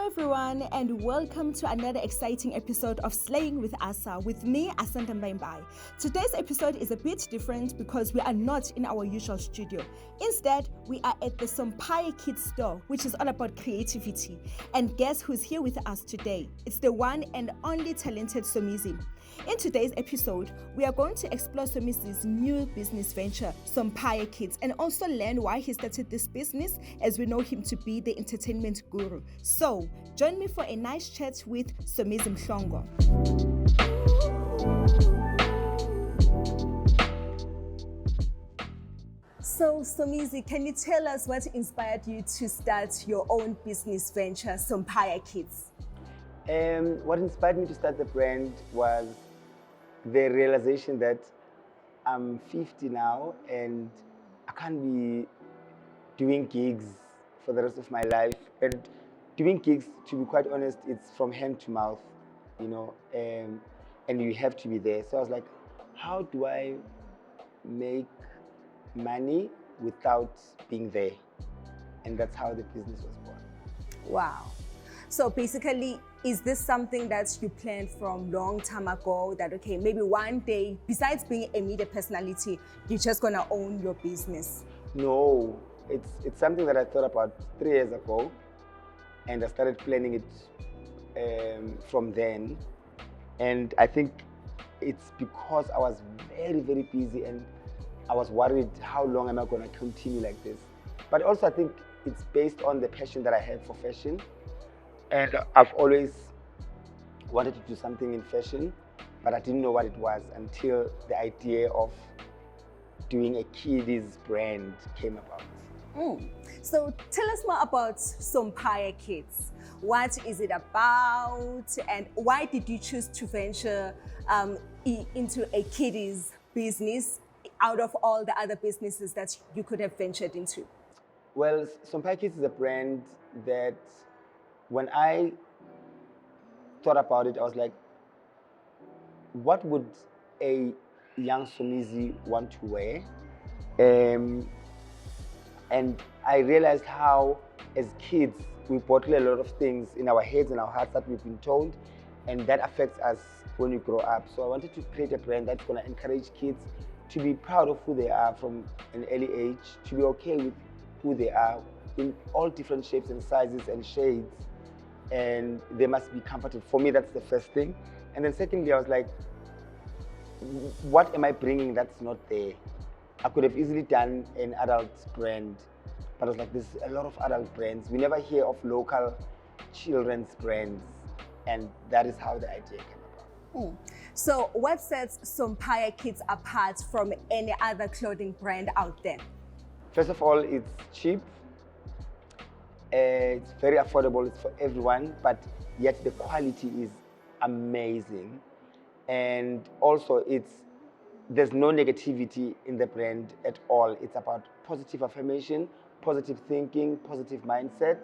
everyone, and welcome to another exciting episode of Slaying with Asa with me, Asanda Mbayimbayi. Today's episode is a bit different because we are not in our usual studio. Instead, we are at the Somizi Kids store, which is all about creativity. And guess who's here with us today? It's the one and only talented Somizi. In today's episode, we are going to explore Somizi's new business venture, Somizi Kids, and also learn why he started this business, as we know him to be the entertainment guru. So, join me for a nice chat with Somizi Mhlongo. So, Somizi, can you tell us what inspired you to start your own business venture, Somizi Kids? What inspired me to start the brand was the realization that I'm 50 now and I can't be doing gigs for the rest of my life. And doing gigs, to be quite honest, it's from hand to mouth, and you have to be there. So I was like, how do I make money without being there? And that's how the business was born. Wow. So basically, is this something that you planned from long time ago, that, okay, maybe one day, besides being a media personality, you're just gonna own your business? No, it's something that I thought about 3 years ago, and I started planning it from then. And I think it's because I was very, very busy and I was worried, how long am I gonna continue like this? But also I think it's based on the passion that I have for fashion. And I've always wanted to do something in fashion, but I didn't know what it was until the idea of doing a kiddies brand came about. So tell us more about Somizi Kids. What is it about, and why did you choose to venture into a kiddies business out of all the other businesses that you could have ventured into? Well, Somizi Kids is a brand that, when I thought about it, I was like, what would a young Somizi want to wear? And I realized how, as kids, we portray a lot of things in our heads and our hearts that we've been told, and that affects us when we grow up. So I wanted to create a brand that's going to encourage kids to be proud of who they are from an early age, to be okay with who they are in all different shapes and sizes and shades. And they must be comfortable. For me, that's the first thing. And then secondly, I was like, what am I bringing that's not there? I could have easily done an adult brand, but I was like, there's a lot of adult brands. We never hear of local children's brands. And that is how the idea came about. So what sets Somizi Kids apart from any other clothing brand out there? First of all, it's cheap. It's very affordable, it's for everyone, but yet the quality is amazing. And also there's no negativity in the brand at all. It's about positive affirmation, positive thinking, positive mindset,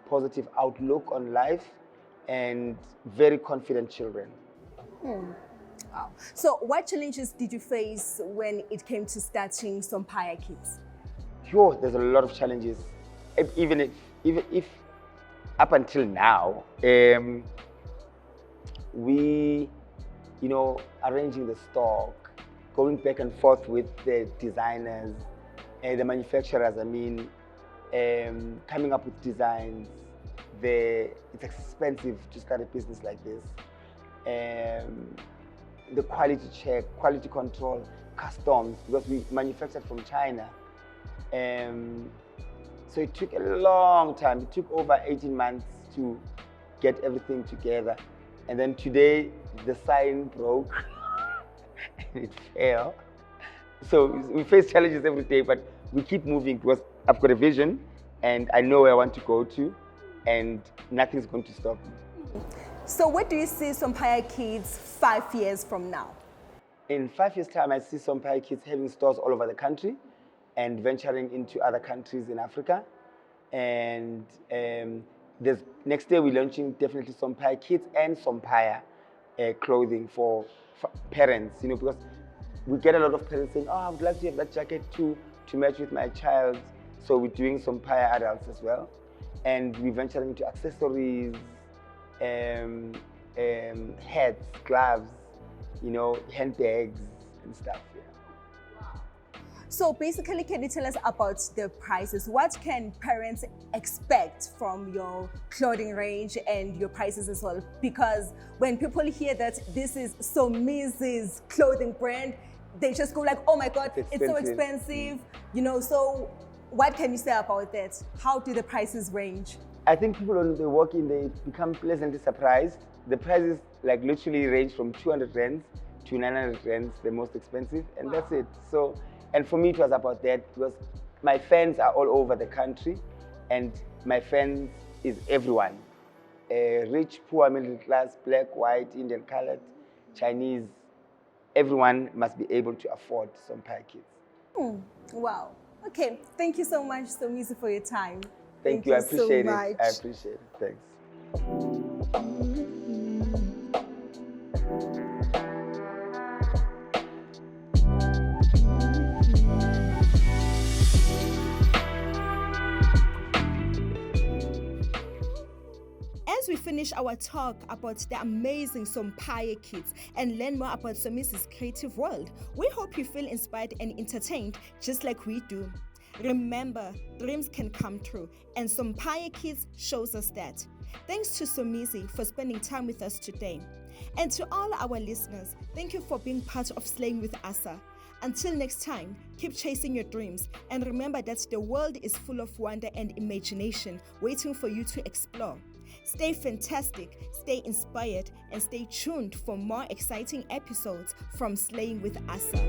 positive outlook on life, and very confident children. Wow. So what challenges did you face when it came to starting Somizi Kids? Sure, there's a lot of challenges. Even if up until now, we, arranging the stock, going back and forth with the designers, the manufacturers, coming up with designs. It's expensive to start a business like this. The quality check, quality control, customs, because we manufactured from China. So it took a long time. It took over 18 months to get everything together. And then today, the sign broke and it fell. So we face challenges every day, but we keep moving because I've got a vision and I know where I want to go to, and nothing's going to stop me. So where do you see Somizi Kids 5 years from now? In 5 years' time, I see Somizi Kids having stores all over the country and venturing into other countries in Africa. And next year we're launching definitely Somizi Kids and Somizi clothing for parents, because we get a lot of parents saying, oh, I would like to have that jacket too, to match with my child. So we're doing Somizi adults as well. and we ventured into accessories, hats, gloves, handbags and stuff. Yeah. So basically, can you tell us about the prices? What can parents expect from your clothing range and your prices as well? Because when people hear that this is Somizi's clothing brand, they just go like, oh my God, it's so expensive. So what can you say about that? How do the prices range? I think people, when they walk in, they become pleasantly surprised. The prices like literally range from 200 rands to 900 rands, the most expensive, and that's it. So, and for me it was about that, because my fans are all over the country, and my fans is everyone. Rich, poor, middle class, black, white, Indian, colored, Chinese, everyone must be able to afford some kids. Wow. Okay, thank you so much, Somizi, for your time. Thank you, I appreciate so it. much. I appreciate it. Thanks. As we finish our talk about the amazing Sompaya kids and learn more about Somizi's creative world, we hope you feel inspired and entertained just like we do. Remember, dreams can come true, and Sompaya Kids shows us that. Thanks to Somizi for spending time with us today. And to all our listeners, thank you for being part of Slaying with Asa. Until next time, keep chasing your dreams, and remember that the world is full of wonder and imagination waiting for you to explore. Stay fantastic, stay inspired, and stay tuned for more exciting episodes from Slaying with Asa.